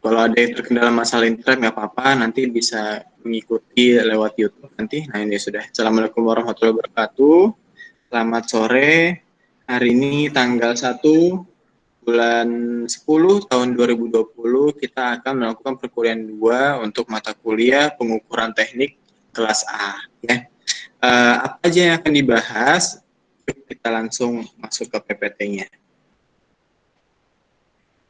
Kalau ada yang terkendala masalah internet nggak apa-apa, nanti bisa mengikuti lewat YouTube nanti. Nah ini sudah. Assalamualaikum warahmatullahi wabarakatuh. Selamat sore. Hari ini tanggal 1 bulan 10 tahun 2020 kita akan melakukan perkuliahan 2 untuk mata kuliah pengukuran teknik kelas A. Ya. Apa aja yang akan dibahas? Kita langsung masuk ke PPT-nya.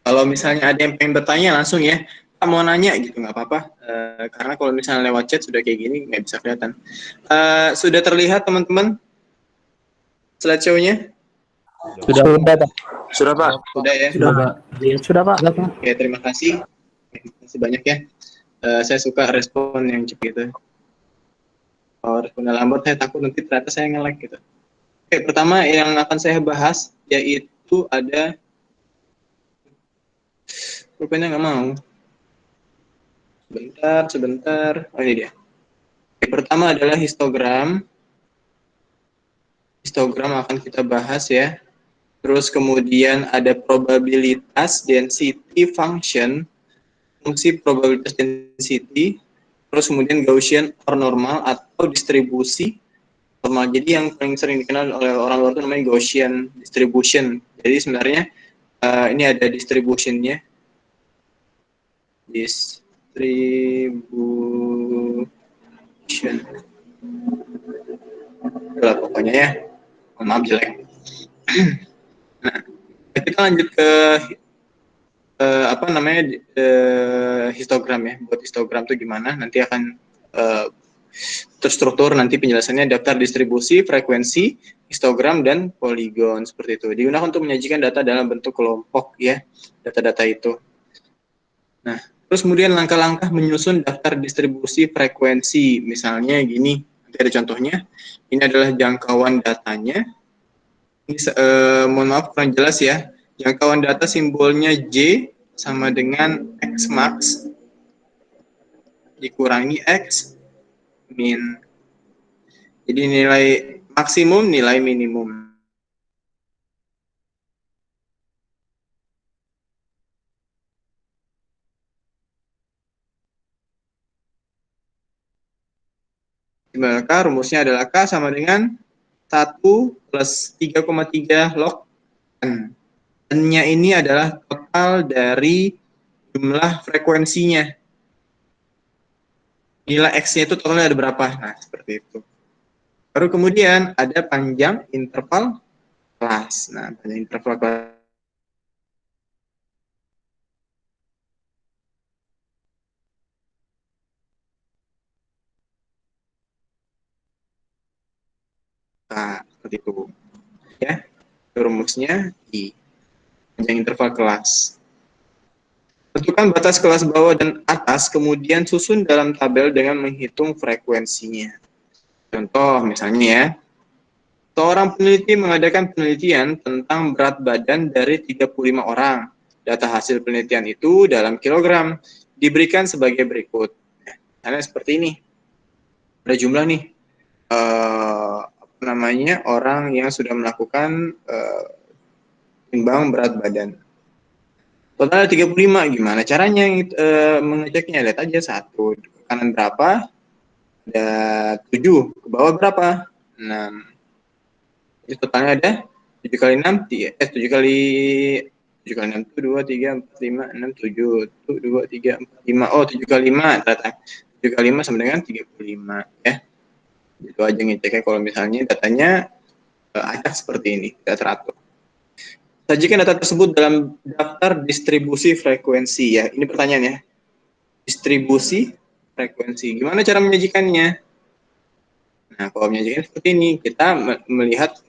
Kalau misalnya ada yang pengen bertanya langsung ya, Pak mau nanya gitu nggak apa-apa. Karena kalau misalnya lewat chat sudah kayak gini nggak bisa kelihatan. Sudah terlihat teman-teman slideshow-nya? Sudah, Pak. Sudah Pak. Sudah ya. Sudah, Pak. Sudah, Pak. Oke, terima kasih. Terima kasih banyak ya. Saya suka respon yang cepat gitu. Kalau responnya lambat saya takut nanti ternyata saya nge-lag gitu. Oke, pertama yang akan saya bahas yaitu ada rupanya nggak mau. Sebentar. Oh ini dia. Oke, pertama adalah histogram. Histogram akan kita bahas ya. Terus kemudian ada probabilitas density function, fungsi probabilitas density. Terus kemudian Gaussian or normal atau distribusi normal. Jadi yang paling sering dikenal oleh orang luar itu namanya Gaussian distribution. Jadi sebenarnya ini ada distributionnya. Distribution. Itulah pokoknya ya. Maaf jelek. Nah, kita lanjut ke histogram ya. Buat histogram itu gimana? Nanti akan terstruktur nanti penjelasannya daftar distribusi, frekuensi, histogram dan poligon seperti itu. Digunakan untuk menyajikan data dalam bentuk kelompok ya, data-data itu. Nah, terus kemudian langkah-langkah menyusun daftar distribusi frekuensi. Misalnya gini, nanti ada contohnya. Ini adalah jangkauan datanya. Ini mohon maaf kurang jelas ya. Jangkauan data simbolnya J sama dengan X max dikurangi X min. Jadi nilai maksimum, nilai minimum. Maka rumusnya adalah K sama dengan 1 plus 3,3 log N. N-nya ini adalah total dari jumlah frekuensinya. Nilai X-nya itu totalnya ada berapa? Nah, seperti itu. Baru kemudian ada panjang interval kelas. Nah, panjang interval kelas. Nah, seperti itu. Ya, rumusnya I. Panjang interval kelas. Tentukan batas kelas bawah dan atas, kemudian susun dalam tabel dengan menghitung frekuensinya. Contoh misalnya ya, seorang peneliti mengadakan penelitian tentang berat badan dari 35 orang. Data hasil penelitian itu dalam kilogram diberikan sebagai berikut. Misalnya seperti ini. Ada jumlah nih, orang yang sudah melakukan timbang berat badan. Total 35, gimana caranya mengeceknya? Lihat aja satu, ke kanan berapa, ada 7, ke bawah berapa, 6. Jadi totalnya ada 7 kali 6, 7 kali 6 itu 2, 3, 4, 5, 6, 7. 2, 3, 4, 5. Oh, 7 kali 5, data 7 kali 5 sama dengan 35 ya. Itu aja ngeceknya kalau misalnya datanya acak seperti ini, tidak teratur. Sajikan data tersebut dalam daftar distribusi frekuensi ya. Ini pertanyaannya. Distribusi frekuensi. Gimana cara menyajikannya? Nah, kalau menyajikan seperti ini, kita melihat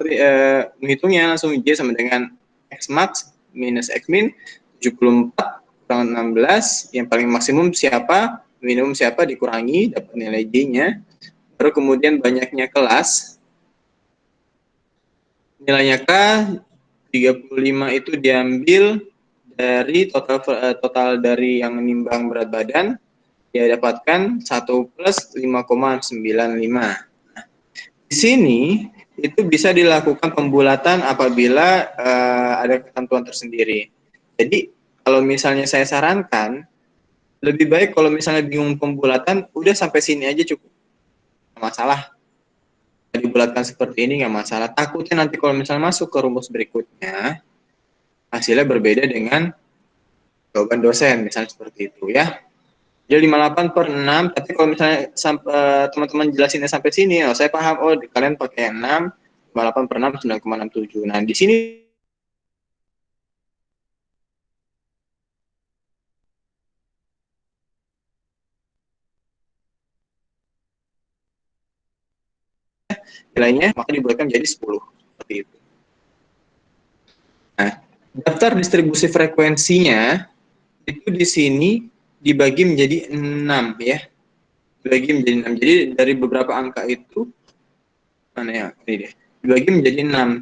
menghitungnya langsung J sama dengan X max minus X min, 74 kurang 16, yang paling maksimum siapa, minimum siapa dikurangi, dapat nilai J-nya. Baru kemudian banyaknya kelas. Nilainya K 35 itu diambil dari total dari yang menimbang berat badan, dia dapatkan 1 plus 5,95. Di sini itu bisa dilakukan pembulatan apabila ada ketentuan tersendiri. Jadi kalau misalnya saya sarankan, lebih baik kalau misalnya bingung pembulatan, udah sampai sini aja cukup. Nggak masalah. Dibulatkan seperti ini nggak masalah. Takutnya nanti kalau misalnya masuk ke rumus berikutnya, hasilnya berbeda dengan jawaban dosen, misalnya seperti itu ya. Jadi 58/6, tapi kalau misalnya teman-teman jelasinnya sampai sini, oh saya paham, oh kalian pakai 6, 58/6, 9,67. Nah, di sini nilainya maka dibuatkan menjadi 10. Seperti itu. Nah, daftar distribusi frekuensinya itu di sini dibagi menjadi 6 ya. Dibagi menjadi 6. Jadi dari beberapa angka itu, mana ya? Ini deh. Dibagi menjadi 6.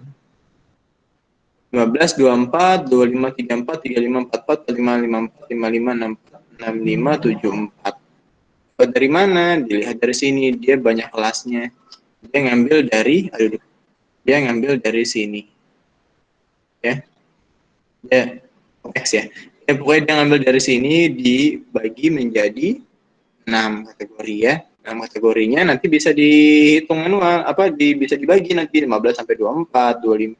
15, 24, 25, 34, 35, 44, 45, 54, 55, 64, 65, 74. Dari mana? Dilihat dari sini, dia banyak kelasnya. Dia ngambil dari, dia ngambil dari sini. Ya, ya, X ya. Ya, pokoknya dia ngambil dari sini, dibagi menjadi 6 kategori ya. 6 kategorinya nanti bisa dihitung manual, bisa dibagi nanti 15 sampai 24, 25,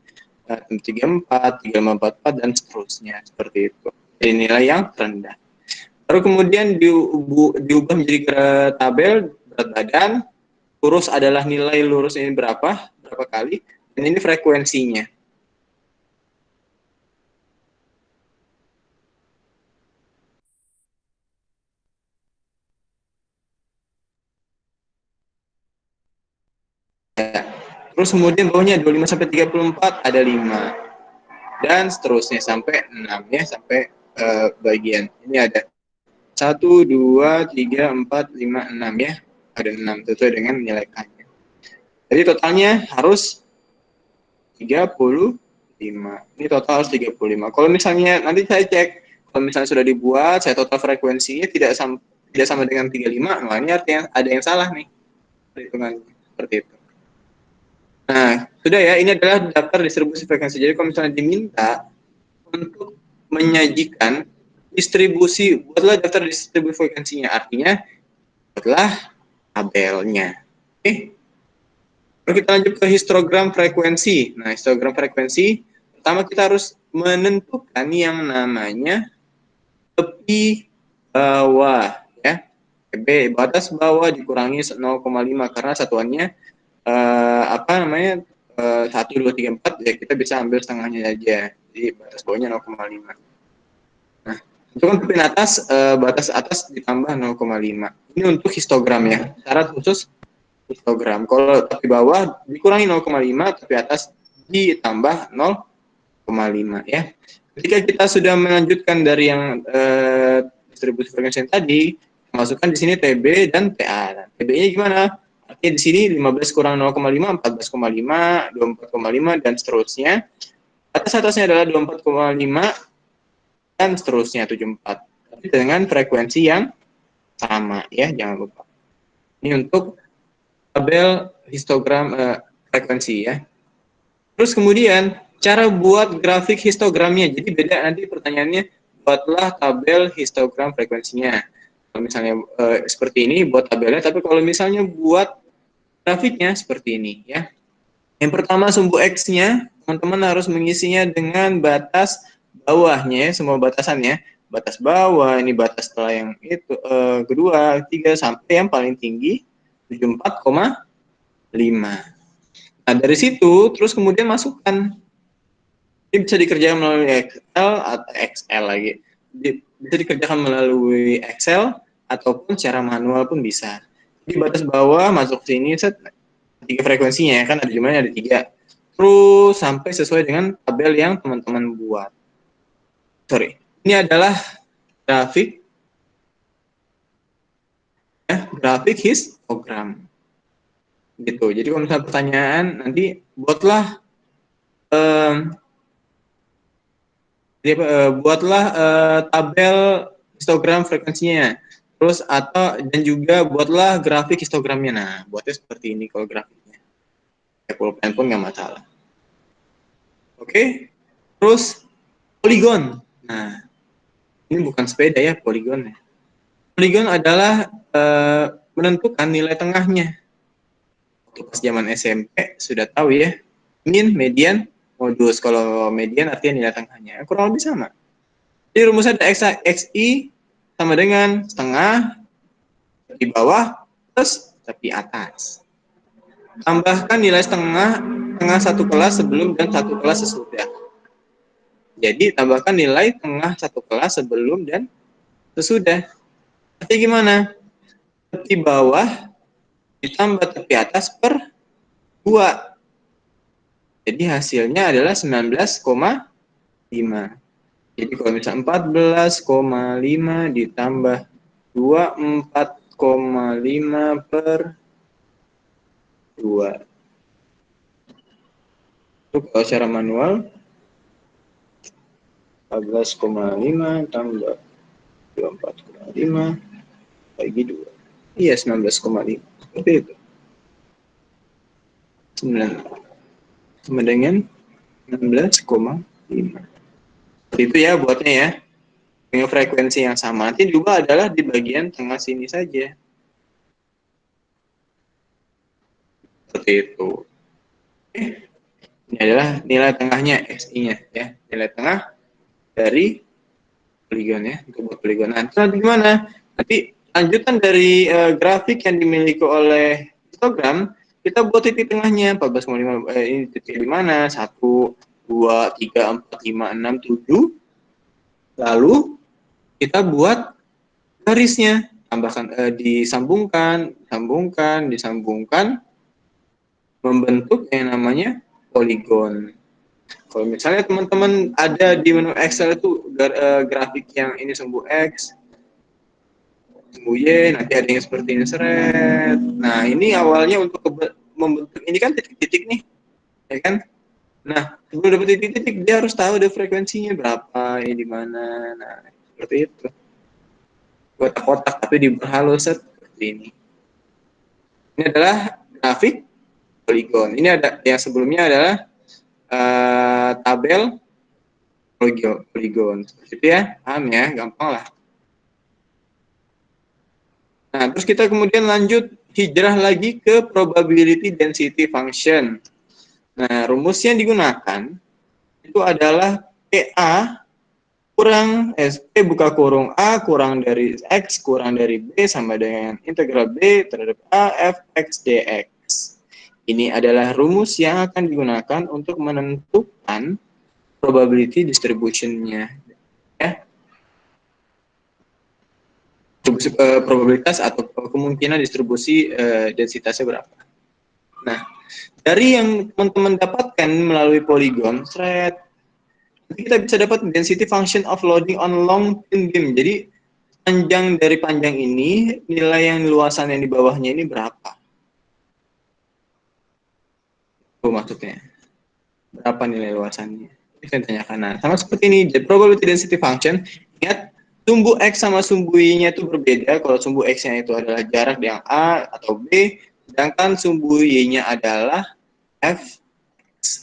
34, 35, 44 dan seterusnya seperti itu. Jadi nilai yang rendah. Baru kemudian diubah menjadi tabel berat badan, lurus adalah nilai lurus ini berapa kali, dan ini frekuensinya. Terus kemudian bawahnya 25 sampai 34 ada 5 dan seterusnya sampai 6 ya, sampai bagian ini ada 1, 2, 3, 4, 5, 6 ya, ada 6 sesuai dengan nilai K-nya. Jadi totalnya harus 35. Ini total harus 35. Kalau misalnya nanti saya cek, kalau misalnya sudah dibuat, saya total frekuensinya tidak sama dengan 35, nah ini artinya ada yang salah nih perhitungannya seperti itu. Nah, sudah ya, ini adalah daftar distribusi frekuensi. Jadi kalau misalnya diminta untuk menyajikan distribusi, buatlah daftar distribusi frekuensinya. Artinya, buatlah tabelnya. Oke. Lalu kita lanjut ke histogram frekuensi. Nah, histogram frekuensi, pertama kita harus menentukan yang namanya tepi bawah. Ya. Batas bawah dikurangi 0,5 karena satuannya apa namanya 1, 2, 3, 4 ya kita bisa ambil setengahnya aja, jadi batas bawahnya 0,5. Nah, untuk kan pin atas batas atas ditambah 0,5. Ini untuk histogram ya, syarat khusus histogram. Kalau tepi bawah dikurangi 0,5, tepi atas ditambah 0,5 ya. Ketika kita sudah melanjutkan dari yang distribusi frekuensi tadi, masukkan di sini TB dan TA. TB-nya gimana? Artinya di sini 15 kurang 0,5, 14,5, 24,5, dan seterusnya. Atas-atasnya adalah 24,5, dan seterusnya 74. Tapi dengan frekuensi yang sama ya, jangan lupa. Ini untuk tabel histogram frekuensi ya. Terus kemudian cara buat grafik histogramnya. Jadi beda nanti pertanyaannya, buatlah tabel histogram frekuensinya. Kalau misalnya seperti ini buat tabelnya, tapi kalau misalnya buat grafiknya seperti ini ya. Yang pertama sumbu X-nya, teman-teman harus mengisinya dengan batas bawahnya ya, semua batasannya. Batas bawah, ini batas setelah yang itu, kedua, ketiga, sampai yang paling tinggi 74,5. Nah, dari situ, terus kemudian masukkan. Ini bisa dikerjakan melalui Excel atau XL lagi. Bisa dikerjakan melalui Excel ataupun secara manual pun bisa. Di batas bawah masuk sini, set, 3 frekuensinya ya kan, ada jumlahnya ada 3. Terus sampai sesuai dengan tabel yang teman-teman buat. Sorry, ini adalah grafik grafik histogram. Gitu. Jadi kalau misalnya pertanyaan nanti buatlah tabel histogram frekuensinya. Terus atau dan juga buatlah grafik histogramnya. Nah, buatnya seperti ini kalau grafiknya. Ya, pulpen pun nggak masalah. Oke. Terus poligon. Nah, ini bukan sepeda ya poligon ya. Poligon adalah menentukan nilai tengahnya. Pas zaman SMP sudah tahu ya, min, median, modus. Kalau median artinya nilai tengahnya. Kurang lebih sama. Jadi rumusnya ada xi sama dengan setengah di bawah plus tepi atas. Tambahkan nilai tengah satu kelas sebelum dan satu kelas sesudah. Jadi tambahkan nilai tengah satu kelas sebelum dan sesudah. Artinya gimana? Tepi bawah ditambah tepi atas per 2. Jadi hasilnya adalah 19,5. Jadi kalau misalnya 14,5 ditambah 24,5 per 2. Itu kalau secara manual 14,5 tambah 24,5 bagi 2. Iya, 19,5. Seperti itu. 9 sama dengan 16,5. Itu ya buatnya ya. Dengan frekuensi yang sama. Nanti juga adalah di bagian tengah sini saja. Seperti itu. Ini adalah nilai tengahnya, XI-nya ya. Nilai tengah dari poligon ya, untuk poligon. Nanti gimana? Nanti lanjutan dari grafik yang dimiliki oleh histogram, kita buat titik tengahnya 14,5. Ini titik di mana? 1, 2, 3, 4, 5, 6, 7. Lalu kita buat garisnya, tambahkan disambungkan, membentuk yang namanya poligon. Kalau misalnya teman-teman ada di menu Excel itu grafik yang ini sumbu X, sumbu Y, nanti ada yang seperti ini seret. Nah, ini awalnya untuk membentuk ini kan titik-titik nih, ya kan? Nah, sebelum dapat titik-titik dia harus tahu ada frekuensinya berapa, ini di mana. Nah, seperti itu. Kotak-kotak tapi diperhalus seperti ini. Ini adalah grafik poligon. Ini ada yang sebelumnya adalah tabel poligon. Seperti itu ya, paham ya, gampang lah. Nah, terus kita kemudian lanjut hijrah lagi ke probability density function. Nah, rumus yang digunakan itu adalah PA kurang P buka kurung A kurang dari X kurang dari B sama dengan integral B terhadap A F X dx. Ini adalah rumus yang akan digunakan untuk menentukan probability distribution-nya. Ya. Probabilitas atau kemungkinan distribusi densitasnya berapa. Nah, dari yang teman-teman dapatkan melalui poligon, kita bisa dapat density function of loading on long thin beam. Jadi panjang dari panjang ini, nilai yang luasan yang di bawahnya ini berapa? Itu maksudnya. Berapa nilai luasannya? Itu yang ditanyakan. Nah, sama seperti ini, the probability density function. Ingat, sumbu X sama sumbu Y-nya itu berbeda. Kalau sumbu X-nya itu adalah jarak yang A atau B, sedangkan sumbu Y-nya adalah F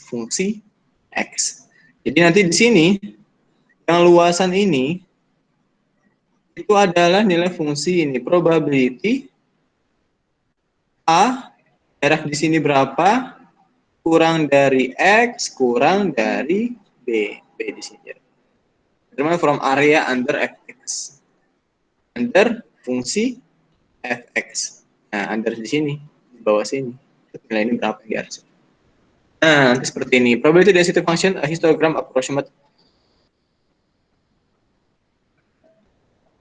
fungsi X. Jadi nanti di sini, yang luasan ini, itu adalah nilai fungsi ini, probability A, jarak di sini berapa, kurang dari X, kurang dari B. B di sini. Determine from area under fx. Under fungsi fx. Nah, under di sini, di bawah sini. Nilai ini berapa di atas. Nah, nanti seperti ini. Probability density function, a histogram approximate.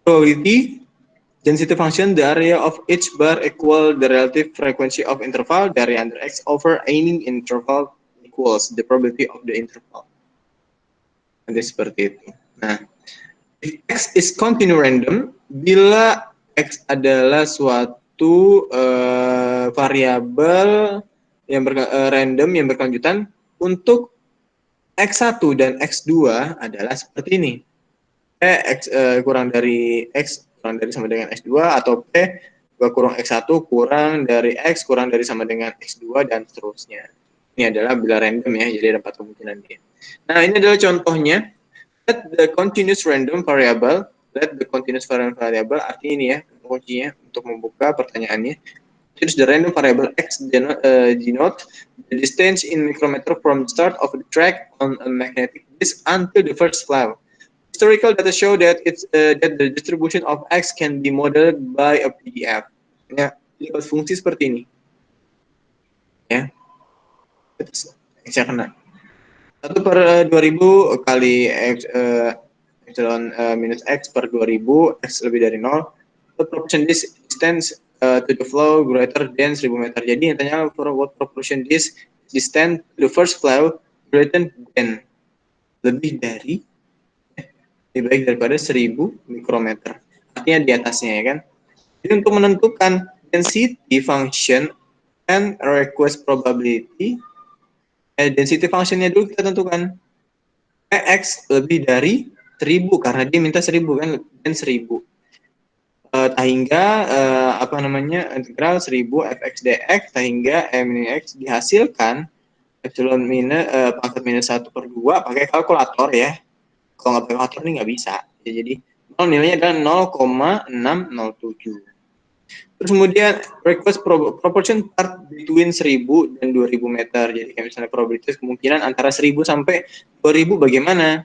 Probability density function, the area of each bar equal the relative frequency of interval, the area under x over any interval equals the probability of the interval. Nanti seperti itu. Nah, if X is continue random, bila X adalah suatu variabel yang random yang berkelanjutan, untuk X1 dan X2 adalah seperti ini. X kurang dari X kurang dari sama dengan X2 atau P kurang X1 kurang dari X kurang dari sama dengan X2 dan seterusnya. Ini adalah bila random ya, jadi ada 4 kemungkinan. Nah, ini adalah contohnya. The continuous random variable let the continuous variable, artinya ini ya, kuncinya untuk membuka pertanyaannya. Choose the random variable x denote the distance in micrometer from the start of the track on a magnetic disk until the first flow. Historical data show that that the distribution of x can be modeled by a PDF. Ya, dapat fungsi seperti ini. Ya, saya kena 1/2000 kali x epsilon minus x per 2000, x lebih dari 0. The proportion distance to the flow greater than 1000 meter. Jadi intinya for what proportion distance to the first flow greater than, lebih dari, lebih baik daripada 1000 mikrometer. Artinya di atasnya ya kan. Jadi untuk menentukan density function and request probability, density functionnya dulu kita tentukan. X lebih dari 1000 karena dia minta 1000 kan, dan 1000. Sehingga apa namanya, integral 1000 fx dx sehingga min x dihasilkan epsilon pangkat minus 1/2 pakai kalkulator ya. Kalau nggak pakai kalkulator ini nggak bisa ya, jadi nilainya adalah 0,607. Terus kemudian request proportion part between 1000 dan 2000 meter. Jadi kayak misalnya probabilitas kemungkinan antara 1000 sampai 2000 bagaimana?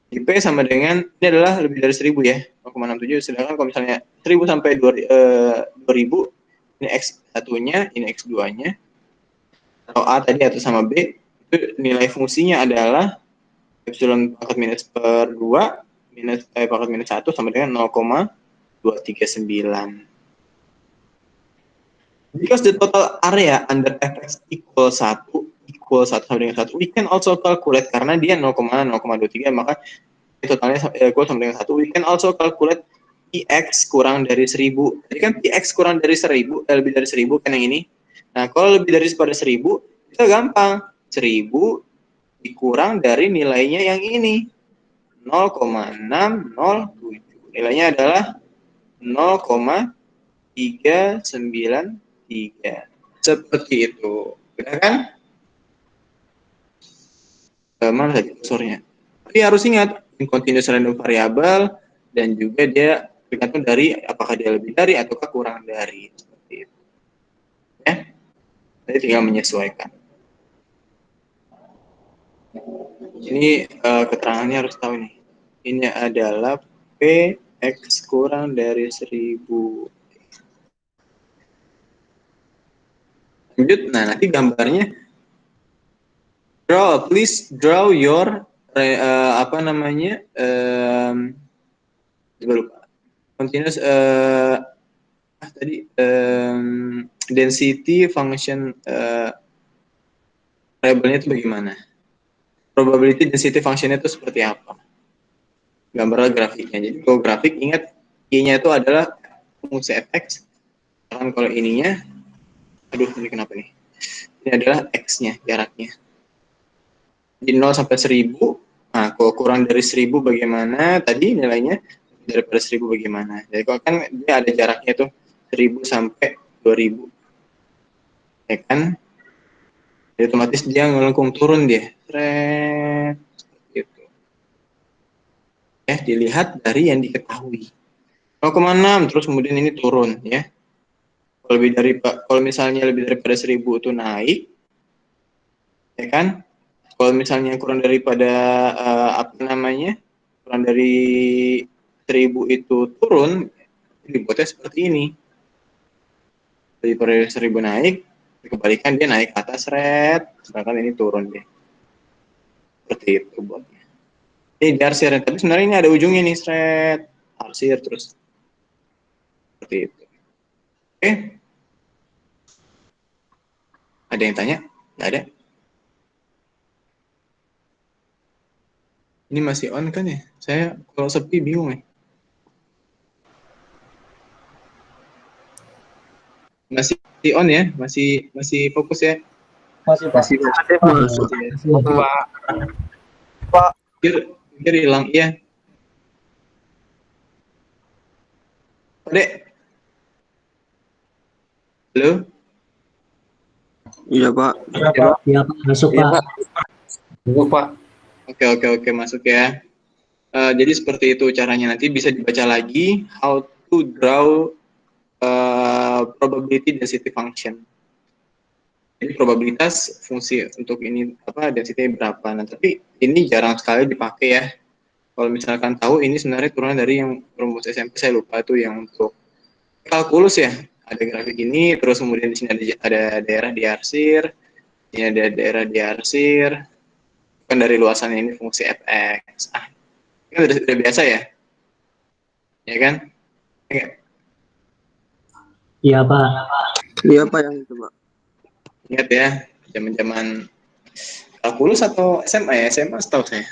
P sama dengan, ini adalah lebih dari 1000 ya, 0,67. Sedangkan kalau misalnya 1000 sampai 2000, ini X1-nya, ini X2-nya, atau A tadi atau sama B, itu nilai fungsinya adalah epsilon pangkat minus per 2, pangkat minus 1 sama dengan 0,239. Because the total area under fx equal 1 sama dengan 1, we can also calculate, karena dia 0,023, maka totalnya equal sama dengan 1, we can also calculate px kurang dari 1000. Jadi kan px kurang dari 1000, lebih dari 1000 kan yang ini. Nah, kalau lebih dari 1000, itu gampang. 1000 dikurang dari nilainya yang ini, 0,607. Nilainya adalah 0,393. Seperti itu. Benar kan? Mana tadi kursornya? Tapi harus ingat, continuous random variable, dan juga dia tergantung dari apakah dia lebih dari ataukah kurang dari. Seperti itu. Ya, jadi tinggal menyesuaikan. Ini keterangannya harus tahu nih. Ini adalah Px kurang dari 1000. Lanjut, nah nanti gambarnya, please draw your apa namanya, coba lupa, continuous tadi density function variabelnya itu bagaimana, probability density functionnya itu seperti apa, gambar grafiknya. Jadi kalau grafik ingat y-nya itu adalah fungsi fx, kan kalau ininya, aduh ini kenapa nih, ini adalah x-nya, jaraknya. Di 0 sampai 1000, nah kalau kurang dari 1000 bagaimana, tadi nilainya daripada 1000 bagaimana. Jadi kalau kan dia ada jaraknya tuh 1000 sampai 2000, ya kan, jadi otomatis dia ngelengkung turun dia, gitu. Ya, dilihat dari yang diketahui 0,6, terus kemudian ini turun ya. Kalau misalnya lebih daripada 1000 itu naik, ya kan. Kalau misalnya kurang daripada apa namanya, kurang dari 1000 itu turun, dibuatnya seperti ini. Daripada 1000 naik, dikembalikan dia naik ke atas, sedangkan ini turun deh. Seperti itu buatnya. Ini arsir, tapi sebenarnya ini ada ujungnya nih, arsir terus. Seperti itu. Oke. Ada yang tanya? Nggak ada? Ini masih on kan ya? Saya kalau sepi bingung ya. Masih on ya? Masih fokus ya? Masih masuk. Pak. Pikir hilang, iya. Dek. Halo? Iya, Pak. Iya, Pak. Masuk, Pak. Masuk, Pak. Oke, masuk ya. Jadi seperti itu caranya, nanti bisa dibaca lagi how to draw probability density function. Jadi probabilitas fungsi untuk ini apa density berapa. Nah, tapi ini jarang sekali dipakai ya. Kalau misalkan tahu ini sebenarnya turunan dari yang rumus SMP, saya lupa tuh yang untuk kalkulus ya. Ada grafik ini, terus kemudian di sini ada daerah diarsir, ini ada daerah diarsir, kan dari luasannya ini fungsi fx. Ini udah biasa ya, ya kan? Iya, Pak. Iya Pak yang itu Pak. Ingat ya, zaman-zaman kalkulus atau SMA ya, SMA setahu saya.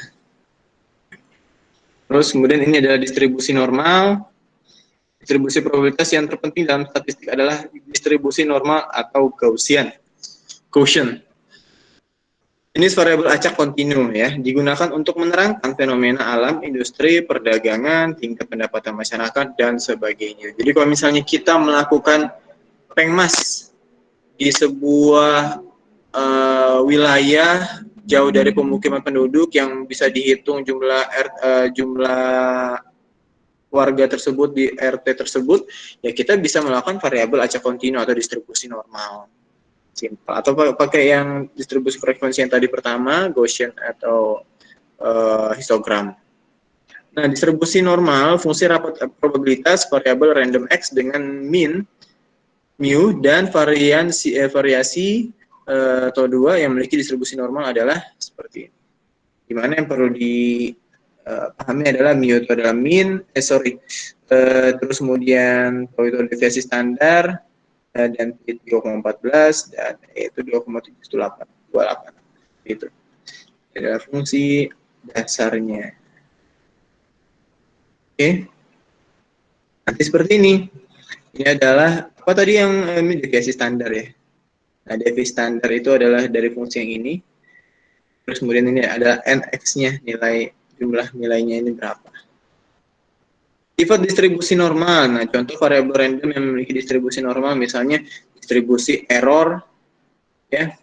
Terus kemudian ini adalah distribusi normal. Distribusi probabilitas yang terpenting dalam statistik adalah distribusi normal atau Gaussian. Quotient. Ini variabel acak kontinu ya, digunakan untuk menerangkan fenomena alam, industri, perdagangan, tingkat pendapatan masyarakat, dan sebagainya. Jadi kalau misalnya kita melakukan pengmas di sebuah wilayah jauh dari pemukiman penduduk yang bisa dihitung jumlah warga tersebut di RT tersebut, ya kita bisa melakukan variabel acak kontinu atau distribusi normal. Simple. Atau pakai yang distribusi frekuensi yang tadi pertama, Gaussian atau histogram. Nah, distribusi normal, fungsi rapat probabilitas variabel random X dengan min, mu, dan variasi atau dua yang memiliki distribusi normal adalah seperti ini. Dimana yang perlu dipahami adalah mu itu adalah min, terus kemudian tau itu deviasi standar, dan 3,14 dan itu 2,728 itu adalah fungsi dasarnya. Oke, nanti seperti ini adalah apa tadi yang deviasi standar ya. Nah, deviasi standar itu adalah dari fungsi yang ini, terus kemudian ini ada nx-nya, jumlah nilainya ini berapa. Sifat distribusi normal. Nah, contoh variabel random yang memiliki distribusi normal, misalnya distribusi error, ya,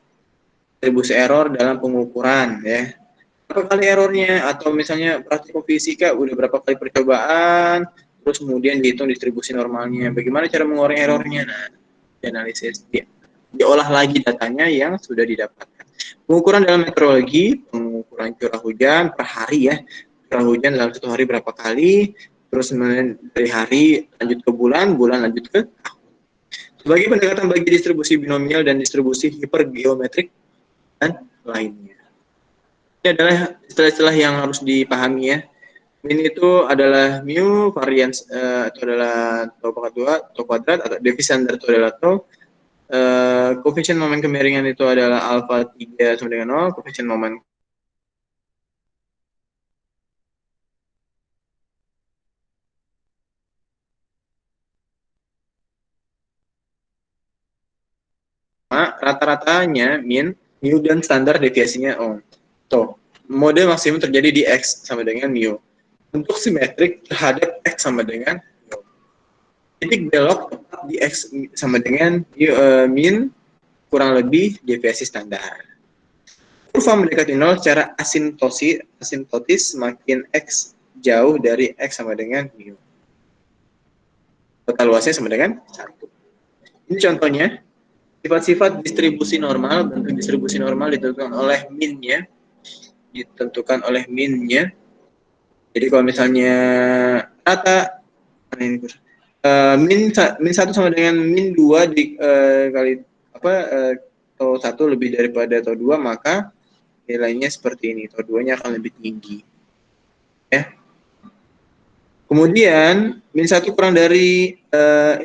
distribusi error dalam pengukuran, ya. Berapa kali errornya, atau misalnya praktikum fisika udah berapa kali percobaan, terus kemudian dihitung distribusi normalnya. Bagaimana cara mengurangi errornya? Nah, dianalisis, diolah lagi datanya yang sudah didapatkan. Pengukuran dalam meteorologi, pengukuran curah hujan per hari ya, curah hujan dalam satu hari berapa kali, terus dari hari lanjut ke bulan, bulan lanjut ke tahun. Sebagai pendekatan bagi distribusi binomial dan distribusi hipergeometrik dan lainnya. Ini adalah istilah-istilah yang harus dipahami ya. Min itu adalah mu, varians itu adalah tau pangkat 2, tau kuadrat, atau deviasi standar itu adalah tau. Koefisien momen kemiringan itu adalah alfa 3 sama dengan 0, koefisien momen rata-ratanya min, mu dan standar deviasinya Tuh, mode maksimum terjadi di X sama dengan mu. Untuk simetrik terhadap X sama dengan mu. Titik belok di X sama dengan min kurang lebih deviasi standar. Kurva mendekati 0 secara asintotis semakin X jauh dari X sama dengan mu. Total luasnya sama dengan 1. Ini contohnya. Sifat-sifat distribusi normal, bentuk distribusi normal ditentukan oleh min-nya. Jadi kalau misalnya rata min 1 sama dengan min 2 kali tau 1 lebih daripada tau 2, maka nilainya seperti ini, tau 2-nya akan lebih tinggi. Ya. Kemudian min 1 kurang dari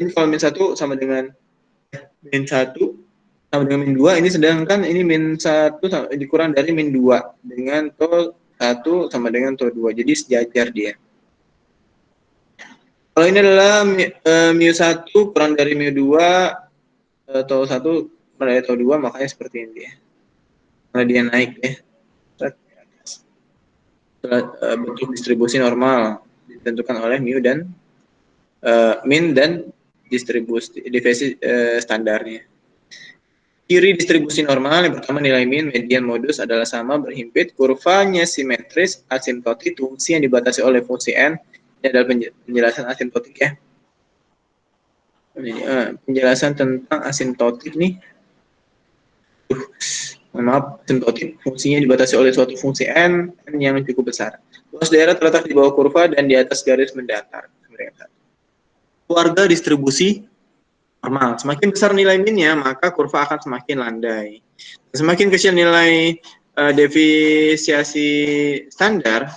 ini kalau min 1 sama dengan min 1 sama dengan min 2, ini sedangkan ini min 1 dikurang dari min 2 dengan tol 1 sama dengan tol 2, jadi sejajar dia. Kalau ini adalah mu 1 kurang dari mu 2 tol 1 kurang dari tol 2, makanya seperti ini dia. Karena dia naik ya. Bentuk distribusi normal ditentukan oleh mu dan min dan distribusi deviasi standarnya. Ciri distribusi normal yang pertama nilai min, median, modus adalah sama, berhimpit, kurvanya simetris, asimptotik, fungsi yang dibatasi oleh fungsi n. Ini adalah penjelasan asimptotik ya. Penjelasan tentang asimptotik nih. Maaf, asimptotik fungsinya dibatasi oleh suatu fungsi n yang cukup besar. Luas daerah terletak di bawah kurva dan di atas garis mendatar. Keluarga distribusi normal. Semakin besar nilai minnya, maka kurva akan semakin landai. Semakin kecil nilai defisiasi standar,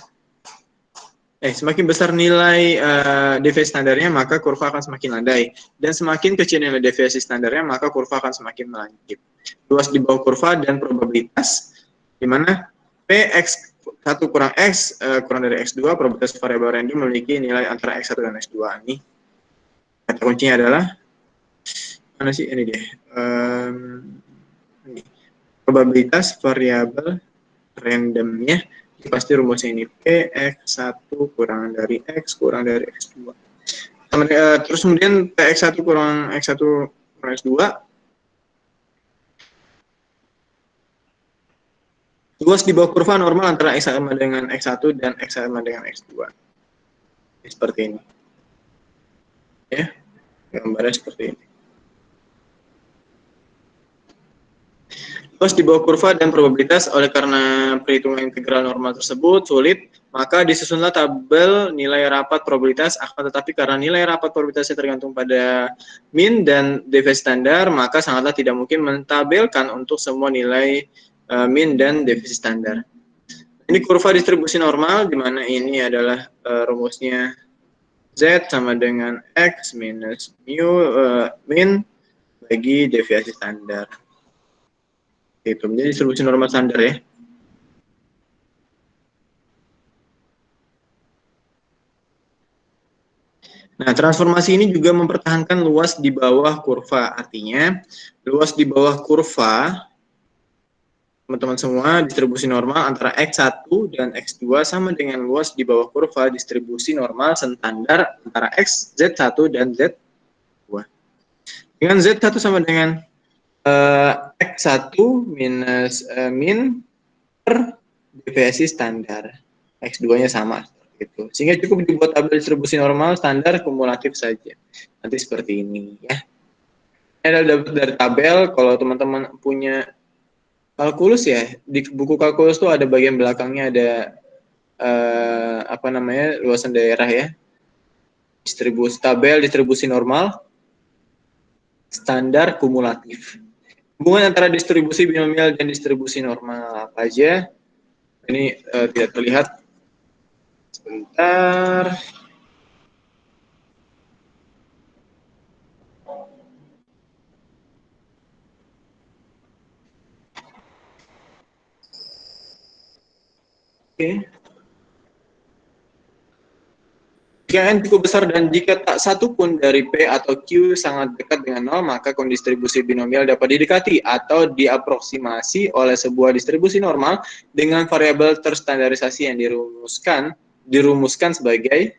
semakin besar nilai deviasi standarnya, maka kurva akan semakin landai. Dan semakin kecil nilai deviasi standarnya, maka kurva akan semakin melancip. Luas di bawah kurva dan probabilitas, di mana Px1 kurang X kurang dari X2, probabilitas variabel random memiliki nilai antara X1 dan X2. Ini kata kuncinya adalah mana sih ini deh, probabilitas variabel randomnya pasti rumusnya ini Px1 kurang dari X kurang dari X2. Terus kemudian Px1 kurang X1 kurang X2, luas di bawah kurva normal antara X sama dengan X1 dan X sama dengan X2. Seperti ini ya, gambarnya seperti ini. Luas di bawah kurva dan probabilitas, oleh karena perhitungan integral normal tersebut sulit, maka disusunlah tabel nilai rapat probabilitas. Akan tetapi karena nilai rapat probabilitasnya tergantung pada min dan deviasi standar, maka sangatlah tidak mungkin mentabelkan untuk semua nilai min dan deviasi standar. Ini kurva distribusi normal, di mana ini adalah rumusnya Z sama dengan X minus mu min bagi deviasi standar. Itu menjadi distribusi normal standar ya. Nah, transformasi ini juga mempertahankan luas di bawah kurva. Artinya, luas di bawah kurva, teman-teman semua, distribusi normal antara X1 dan X2 sama dengan luas di bawah kurva distribusi normal standar antara X, Z1 dan Z2. Dengan Z1 sama dengan X1 minus min per deviasi standar. X2-nya sama. Gitu. Sehingga cukup dibuat tabel distribusi normal standar kumulatif saja. Nanti seperti ini ya. Ini adalah dari tabel. Kalau teman-teman punya kalkulus ya, di buku kalkulus tuh ada bagian belakangnya ada luasan daerah ya. Tabel distribusi normal standar kumulatif. Hubungan antara distribusi binomial dan distribusi normal apa aja? Ini tidak terlihat. Sebentar. Oke. Jika n cukup besar dan jika tak satu pun dari P atau Q sangat dekat dengan 0, maka kondisi distribusi binomial dapat didekati atau diaproksimasi oleh sebuah distribusi normal dengan variabel terstandarisasi yang dirumuskan sebagai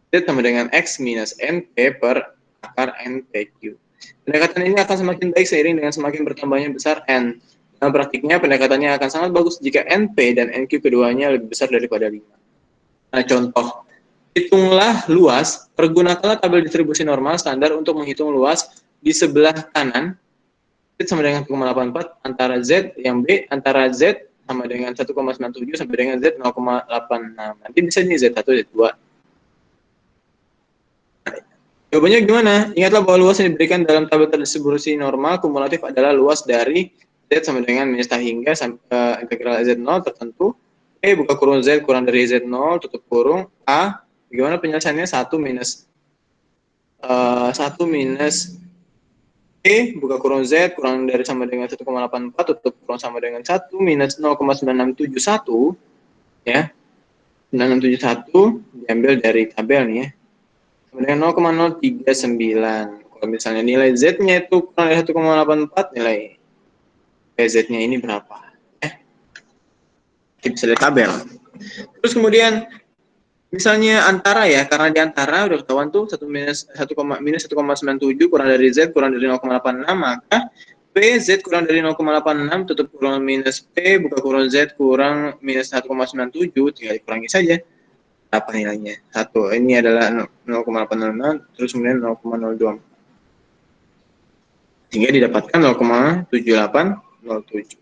Z sama dengan X minus NP per akar NPQ. Pendekatan ini akan semakin baik seiring dengan semakin bertambahnya besar N. Dalam praktiknya, pendekatannya akan sangat bagus jika NP dan NQ keduanya lebih besar daripada 5. Nah, contoh. Hitunglah luas, pergunakanlah tabel distribusi normal standar untuk menghitung luas di sebelah kanan. Z sama dengan 1,84 antara Z yang B, antara Z sama dengan 1,97 sampai dengan Z 0,86. Nanti bisa nih Z1, Z2. Jawabannya gimana? Ingatlah bahwa luas yang diberikan dalam tabel distribusi normal kumulatif adalah luas dari Z sama dengan minus hingga integral Z0 tertentu. Buka kurung Z kurang dari Z0 tutup kurung A. Bagaimana penyelesaiannya? 1 minus E buka kurung Z kurang dari sama dengan 1,84 tutup kurung sama dengan 1 minus 0,9671 ya. 9671 diambil dari tabel nih ya. Sama dengan 0,039. Kalau misalnya nilai Z-nya itu kurang dari 1,84, nilai Z-nya ini berapa? Kita bisa lihat tabel. Terus kemudian misalnya antara ya, karena di antara udah ketahuan tuh 1 minus 1,97 kurang dari Z kurang dari 0,86, maka P Z kurang dari 0,86 tutup kurung minus P buka kurung Z kurang minus 1,97, tinggal dikurangi saja. Apa nilainya? 1. Ini adalah 0,806 terus kemudian 0,024. Sehingga didapatkan 0,7807.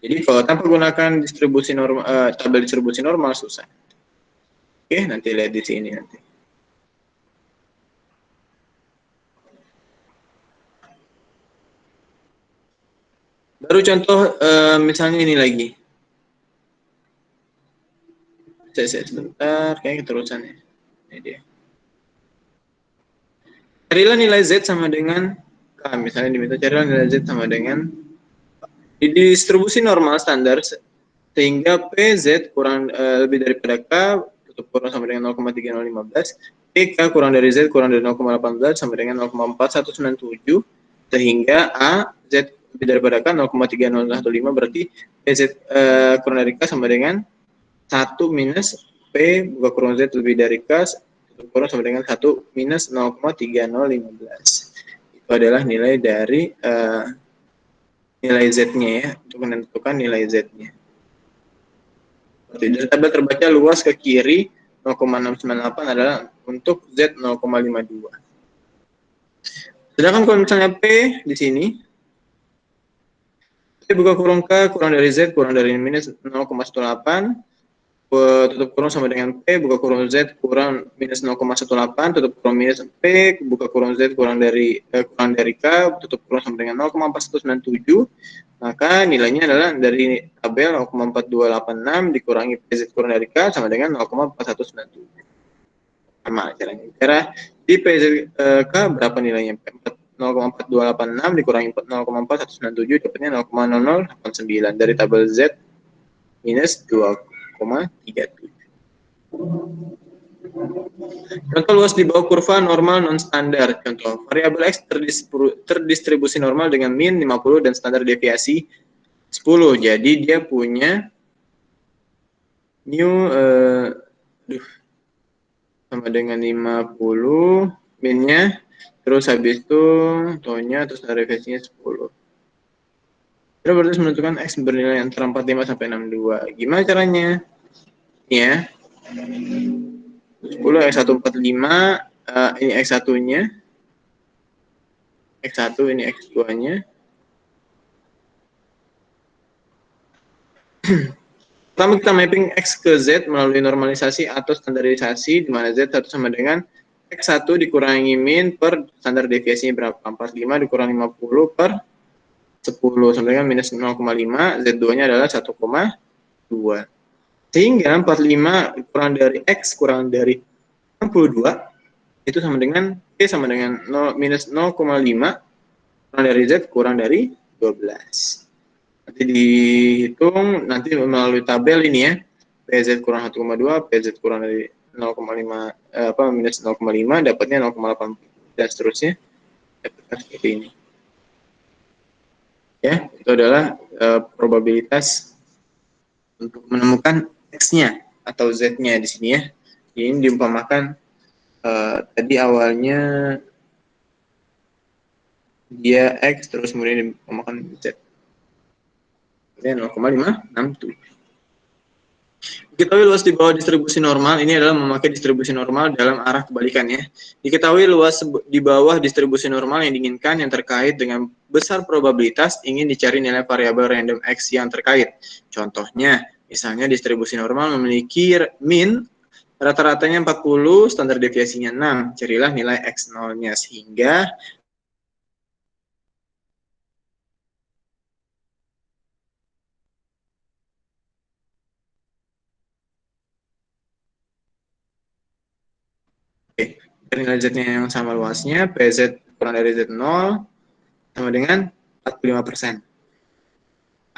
Jadi kalau tanpa gunakan distribusi normal, tabel distribusi normal susah. Oke, nanti lihat di sini nanti. Baru contoh misalnya ini lagi. Saya sebentar, kayaknya keterusan ya. Ini dia. Carilah nilai Z sama dengan K. Misalnya diminta carilah nilai Z sama dengan di distribusi normal standar sehingga PZ kurang lebih daripada K tutup kurang sama dengan 0,3015, PK kurang dari Z kurang dari 0,18 sama dengan 0,4197, sehingga A Z lebih daripada K 0,3015, berarti PZ kurang dari K sama dengan 1 minus P buka kurung Z lebih dari K tutup kurang sama dengan 1 minus 0,3015. Itu adalah nilai dari nilai Z-nya ya, untuk menentukan nilai Z-nya. Dari tabel terbaca luas ke kiri 0,698 adalah untuk Z 0,52. Sedangkan kalau misalnya P di sini, P buka kurung K kurang dari Z kurang dari minus 0,18, tutup kurung sama dengan P buka kurung Z kurang minus 0,18, tutup kurung minus P buka kurung Z kurang dari K, tutup kurung sama dengan 0,4197, maka nilainya adalah dari tabel 0,4286 dikurangi PZ kurang dari K sama dengan 0,4197. Sama caranya. Cara di PZ K berapa nilainya? 0,4286 dikurangi 0,4197 dapatnya 0,0089 dari tabel Z minus 2,37. Contoh luas di bawah kurva normal non standar. Contoh variabel X terdistribusi normal dengan min 50 dan standar deviasi 10. Jadi dia punya new sama dengan 50 minnya, terus habis itu tonya, terus standar deviasinya 10. Terus berarti menentukan X bernilai antara 45 sampai 62. Gimana caranya? Ya. 10 X145, ini X1-nya. X1 ini X2-nya. Pertama kita mapping X ke Z melalui normalisasi atau standarisasi, di mana Z sama dengan X1 dikurangi min per standar deviasinya berapa? 45 dikurangi 50 per 10 sama dengan minus 0,5, Z2-nya adalah 1,2. Sehingga 45 kurang dari X kurang dari 62 itu sama dengan P sama dengan minus 0,5 kurang dari Z kurang dari 12. Nanti dihitung nanti melalui tabel ini ya. PZ kurang 1,2, PZ kurang dari 0,5 minus 0,5 dapatnya 0,8 dan seterusnya. Dapatkan seperti ini. Ya, itu adalah probabilitas untuk menemukan X-nya atau Z-nya di sini ya. Ini diumpamakan tadi awalnya dia X terus kemudian diumpamakan Z. Kemudian 0,567. Diketahui luas di bawah distribusi normal, ini adalah memakai distribusi normal dalam arah kebalikannya. Diketahui luas di bawah distribusi normal yang diinginkan yang terkait dengan besar probabilitas ingin dicari nilai variabel random X yang terkait. Contohnya, misalnya distribusi normal memiliki min rata-ratanya 40, standar deviasinya 6. Carilah nilai X0-nya sehingga dari nilai Z-nya yang sama luasnya, PZ kurang dari Z0 sama dengan 45%.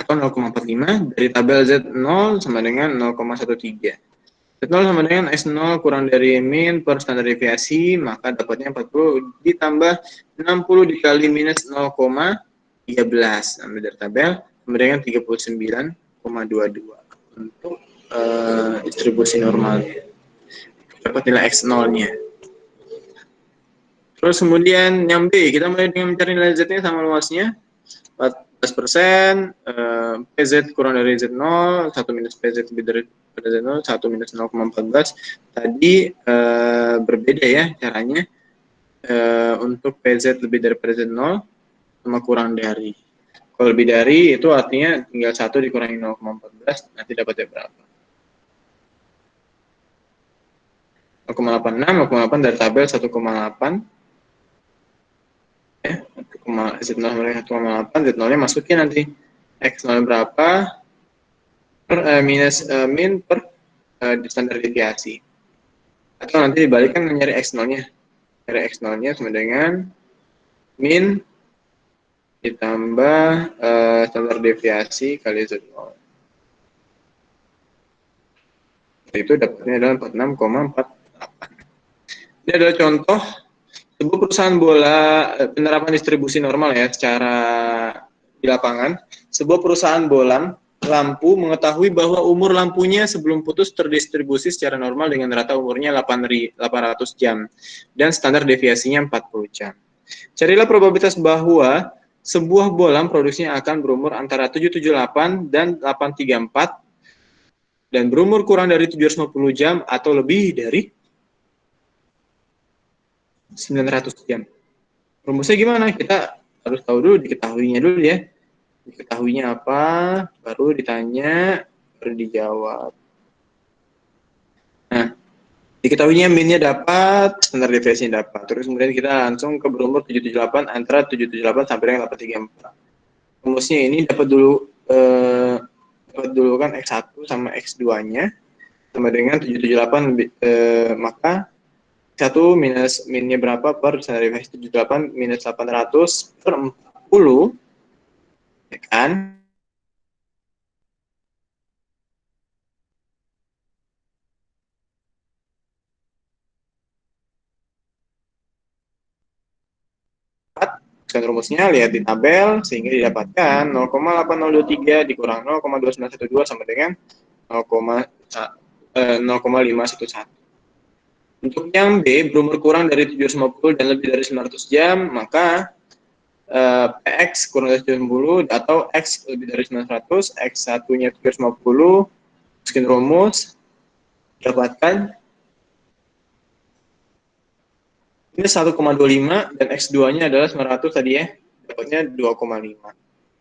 Atau 0,45 dari tabel Z0 sama dengan 0,13. Z0 sama dengan S0 kurang dari min per standar deviasi, maka dapatnya 40 ditambah 60 dikali minus 0,13. Ambil dari tabel, sama dengan 39,22 untuk distribusi normalnya. Dapat nilai X0-nya. Terus kemudian yang B, kita mulai dengan mencari nilai Z-nya sama luasnya. 14%, PZ kurang dari Z0, 1 minus PZ lebih dari Z0, 1 minus 0,14. Tadi berbeda ya caranya. Untuk PZ lebih daripada Z0 sama kurang dari. Kalau lebih dari itu artinya tinggal 1 dikurangi 0,14, nanti dapatnya berapa? 0,86, 0,8 dari tabel 1,8. Z0 1,8, Z0-nya masukin nanti. X0 berapa? Minus min per standar deviasi. Atau nanti dibalikkan mencari X0-nya. Cari X0-nya sama dengan min ditambah standar deviasi kali Z0. Itu dapatnya adalah 46,48. Ini adalah contoh sebuah perusahaan bola penerapan distribusi normal ya secara di lapangan. Sebuah perusahaan bola lampu mengetahui bahwa umur lampunya sebelum putus terdistribusi secara normal dengan rata umurnya 800 jam dan standar deviasinya 40 jam. Carilah probabilitas bahwa sebuah bola produksinya akan berumur antara 778 dan 834 dan berumur kurang dari 750 jam atau lebih dari 900 jam. Rumusnya gimana? Kita harus tahu dulu, diketahuinya dulu ya. Diketahuinya apa, baru ditanya, baru dijawab. Nah, diketahuinya minnya dapat, standar deviasinya dapat. Terus kemudian kita langsung ke berumur 778, antara 778 sampai dengan 834. Rumusnya ini dapat dulu kan X1 sama X2-nya sama dengan 778, maka 1 minus minnya berapa per standar deviasi 78 minus 800 per 40, ya kan? Sekarang rumusnya lihat di tabel sehingga didapatkan 0,8023 dikurang 0,2912 sama dengan 0,511. Untuk yang B berumur kurang dari 750 dan lebih dari 900 jam, maka PX kurang dari 750 atau X lebih dari 900, X1-nya 750, masukin rumus, dapatkan ini 1,25 dan X2-nya adalah 900 tadi ya, dapatnya 2,5.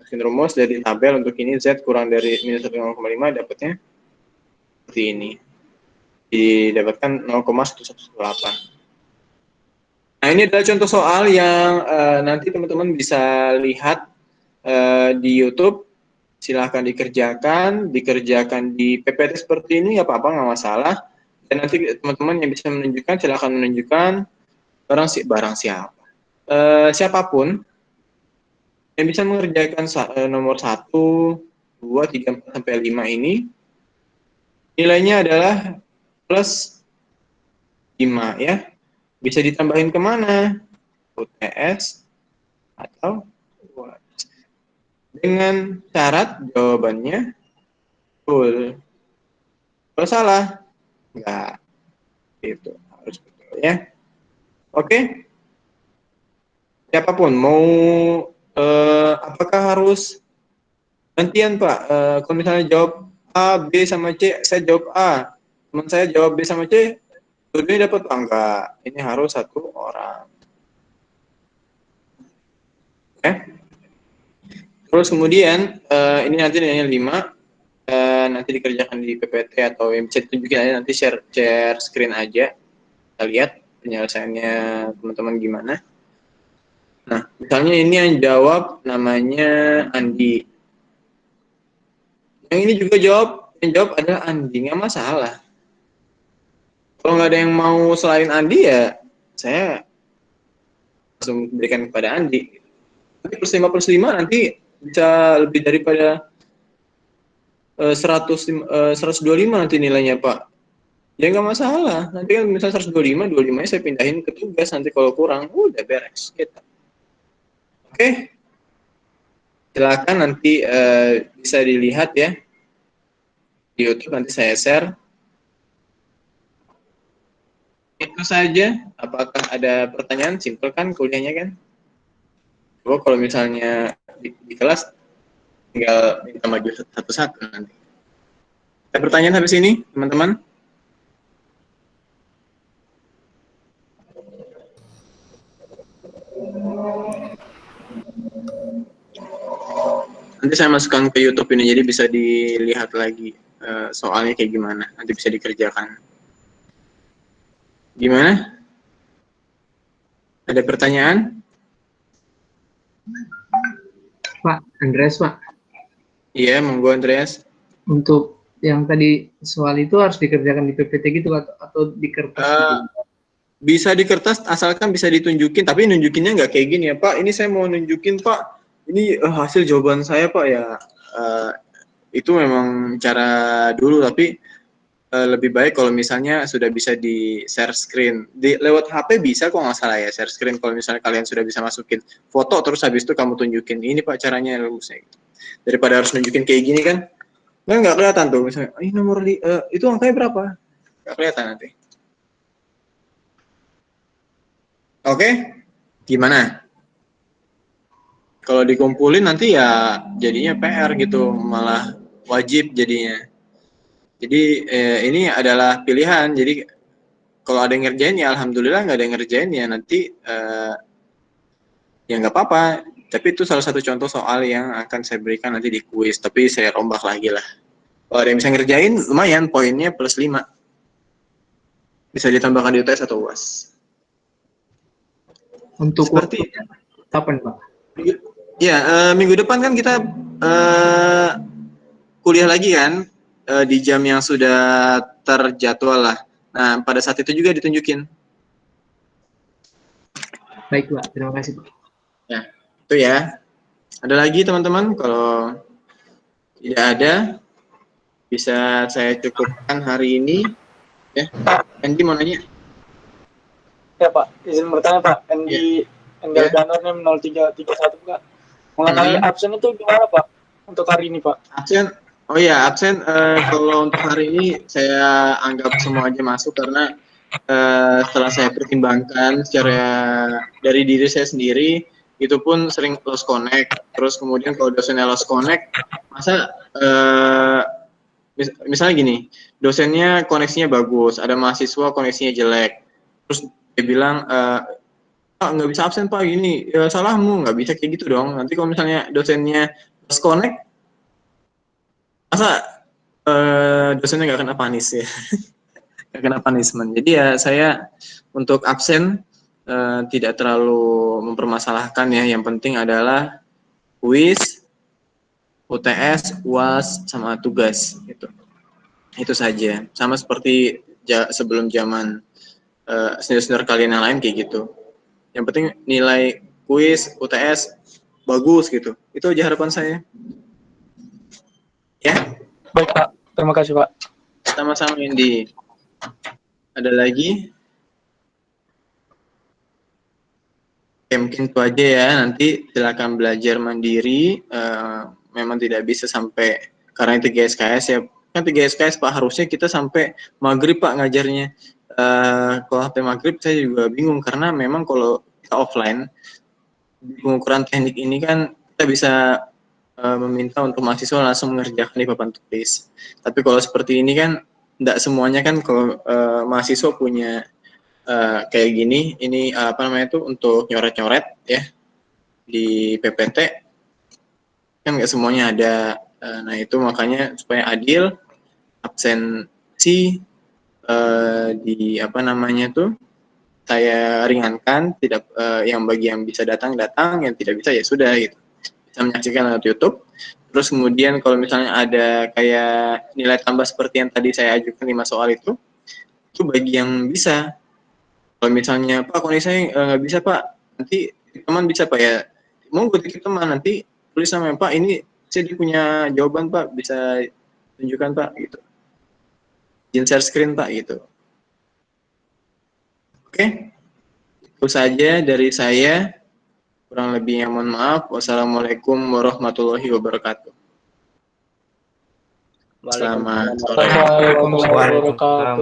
Masukin rumus dari tabel untuk ini Z kurang dari minus 1,5 dapatnya seperti ini. Didapatkan 0,1118. Nah, ini adalah contoh soal yang nanti teman-teman bisa lihat di YouTube. Silahkan dikerjakan di PPT seperti ini, ya apa-apa, nggak masalah. Dan nanti teman-teman yang bisa menunjukkan, silahkan menunjukkan barang siapa. Siapapun yang bisa mengerjakan nomor 1, 2, 3, 4, sampai 5 ini, nilainya adalah plus 5 ya. Bisa ditambahin kemana? UTS atau dengan syarat jawabannya full. Kalau salah, enggak. Itu harus betul ya. Oke. Siapapun mau apakah harus gantian Pak? Kalau misalnya jawab A, B sama C, saya jawab A. Teman saya jawab B sama C, dua-duanya dapat Pak? Enggak. Ini harus satu orang. Oke. Terus kemudian ini nanti nilainya 5, nanti dikerjakan di PPT atau yang bisa ditunjukin aja, nanti share screen aja. Kita lihat penyelesaiannya teman-teman gimana. Nah, misalnya ini yang jawab namanya Andi. Yang ini juga yang jawab adalah Andi, nggak masalah. Kalau nggak ada yang mau selain Andi ya saya langsung berikan kepada Andi. Nanti plus 5 plus 5 nanti bisa lebih daripada 125 nanti nilainya Pak. Ya nggak masalah. Nanti kan misalnya 125, 25-nya saya pindahin ke tugas nanti kalau kurang. Udah beres. Gitu. Oke. Silakan nanti bisa dilihat ya. Di YouTube nanti saya share. itu saja. Apakah ada pertanyaan? Simpel kan kuliahnya kan? Oh, kalau misalnya di kelas tinggal minta maju satu-satu nanti. Ada pertanyaan habis ini, teman-teman? Nanti saya masukkan ke YouTube ini, jadi bisa dilihat lagi soalnya kayak gimana. Nanti bisa dikerjakan. Gimana? Ada pertanyaan? Pak, Andreas Pak, Iya, monggo Andreas. untuk yang tadi soal itu harus dikerjakan di PPT gitu atau di kertas gitu? Bisa di kertas asalkan bisa ditunjukin, tapi nunjukinnya nggak kayak gini ya Pak. Ini saya mau nunjukin Pak, ini hasil jawaban saya Pak ya. Itu memang cara dulu, tapi lebih baik kalau misalnya sudah bisa di share screen. Lewat HP bisa kok nggak salah ya share screen, kalau misalnya kalian sudah bisa masukin foto terus habis itu kamu tunjukin ini Pak caranya rumusnya gitu. Daripada harus nunjukin kayak gini kan nggak kelihatan tuh misalnya ini nomor itu angkanya berapa, nggak kelihatan nanti. Oke, gimana kalau dikumpulin nanti ya jadinya PR gitu, malah wajib jadinya. Jadi ini adalah pilihan, jadi kalau ada yang ngerjain ya alhamdulillah, nggak ada yang ngerjain ya nanti ya nggak apa-apa. Tapi itu salah satu contoh soal yang akan saya berikan nanti di kuis, tapi saya rombak lagi lah. Kalau ada yang bisa ngerjain lumayan, poinnya +5, bisa ditambahkan di UTS atau UAS. Untuk Seperti kapan Pak? ya minggu depan kan kita kuliah lagi kan di jam yang sudah terjadwal lah. Nah pada saat itu juga ditunjukin. Baik Pak, terima kasih Pak. Ya itu ya. Ada lagi teman-teman? Kalau tidak ada, bisa saya cukupkan hari ini. Ya, Andy mau nanya? Ya Pak, izin bertanya Pak, Andy Endel Januarnya 0331 Pak. Mengenai absen itu gimana Pak untuk hari ini Pak? Absen, oh ya absen kalau untuk hari ini saya anggap semua aja masuk karena setelah saya pertimbangkan secara dari diri saya sendiri, itu pun sering lost connect. Terus kemudian kalau dosennya lost connect, masa misalnya gini, dosennya koneksinya bagus, ada mahasiswa koneksinya jelek, terus dia bilang Pak nggak bisa absen Pak gini, ya salahmu, nggak bisa kayak gitu dong. Nanti kalau misalnya dosennya lost connect, masa dosennya nggak kena panis ya, nggak kena punishment. Jadi ya saya untuk absen tidak terlalu mempermasalahkan ya. Yang penting adalah kuis, UTS, UAS, sama tugas gitu. Itu saja. Sama seperti sebelum zaman senior-senior kalian yang lain kayak gitu. Yang penting nilai kuis, UTS bagus gitu. Itu aja harapan saya. Ya. Baik Pak, terima kasih Pak. Sama-sama Indi. Ada lagi? Oke, mungkin itu aja ya. Nanti silakan belajar mandiri. Memang tidak bisa sampai karena itu 3 SKS ya. Kan 3 SKS Pak, harusnya kita sampai maghrib Pak ngajarnya. Kalau sampai maghrib saya juga bingung karena memang kalau kita offline di pengukuran teknik ini kan kita bisa meminta untuk mahasiswa langsung mengerjakan di papan tulis. Tapi kalau seperti ini kan tidak semuanya kan, kalau mahasiswa punya kayak gini, ini apa namanya itu untuk nyoret-nyoret ya di PPT, kan nggak semuanya ada. Nah itu makanya supaya adil, absensi di apa namanya tuh saya ringankan, tidak yang bagi yang bisa datang, yang tidak bisa ya sudah gitu. Bisa menyaksikan lewat YouTube. Terus kemudian kalau misalnya ada kayak nilai tambah seperti yang tadi saya ajukan 5 soal itu bagi yang bisa. Kalau misalnya Pak kondisi saya nggak bisa Pak, nanti teman bisa Pak ya, mau gue titip teman, nanti tulis sama Pak ini saya punya jawaban Pak, bisa tunjukkan Pak gitu, izin share screen Pak gitu. Oke, itu saja dari saya, kurang lebihnya mohon maaf. Wassalamualaikum warahmatullahi wabarakatuh. Selamat sore. Waalaikumsalam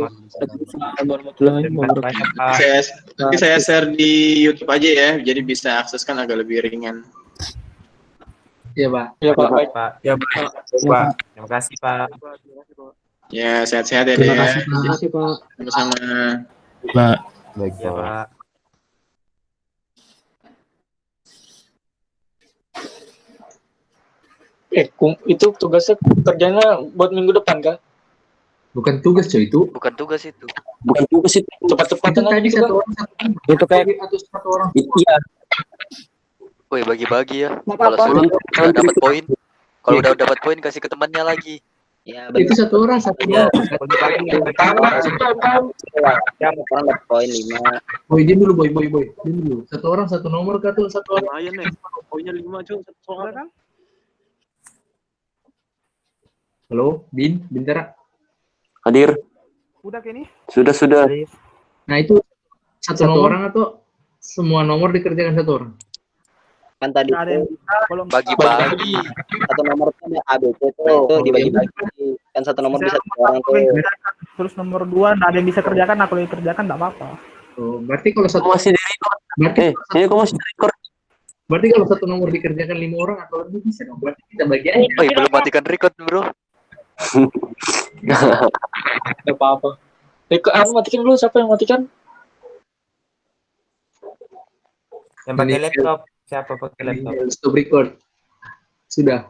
warahmatullahi wabarakatuh. Nanti saya share di YouTube aja ya, jadi bisa akses kan agak lebih ringan. Iya, Pak. Ya Pak, baik. Pak. Ya, Pak. Terima kasih, Pak. Ya, sehat-sehat ya, Terima Dek. kasih, Pak. Sama-sama. Baik, ya, Pak. Itu tugasnya kerjanya buat minggu depan kan? Bukan tugas coy itu. Bukan tugas itu. Bukan tugas itu. Itu Cepat-cepatan aja tadi gitu satu kan? orang satu nomor. Itu kayak Atau satu orang. iya. Woi, bagi-bagi ya. Nggak Kalau apa-apa. sudah nggak dapat poin, kalau udah dapat poin kasih ke temannya lagi. Ya Itu satu orang satu Iya. nomor. orang dapat poin 5. Boy, diam dulu, boy. Diam dulu. Satu orang satu nomor kah tuh satu orang? Lumayan nih. Poinnya 5 cuy, satu soal kan. Halo, Bintara. Hadir. Udah kini? Sudah. Nah, itu satu orang atau semua nomor dikerjakan satu orang? Kan tadi Ada yang itu belum Bagi-bagi. satu nomor itu ada ABC tuh, itu dibagi-bagi. Kan satu nomor bisa satu orang tuh. Terus nomor 2 nggak ada yang bisa kerjakan, aku yang kerjakan nggak apa-apa. Oh, berarti kalau satu Masih di record. Ini kok masih di record. berarti kalau satu nomor dikerjakan 5 orang atau lebih bisa dong. Berarti kita bagi aja. Woi, belum matikan record, Bro. Nggak apa-apa. Matikan dulu, siapa yang matikan? Yang pakai laptop, siapa pakai laptop? Stop record. Sudah.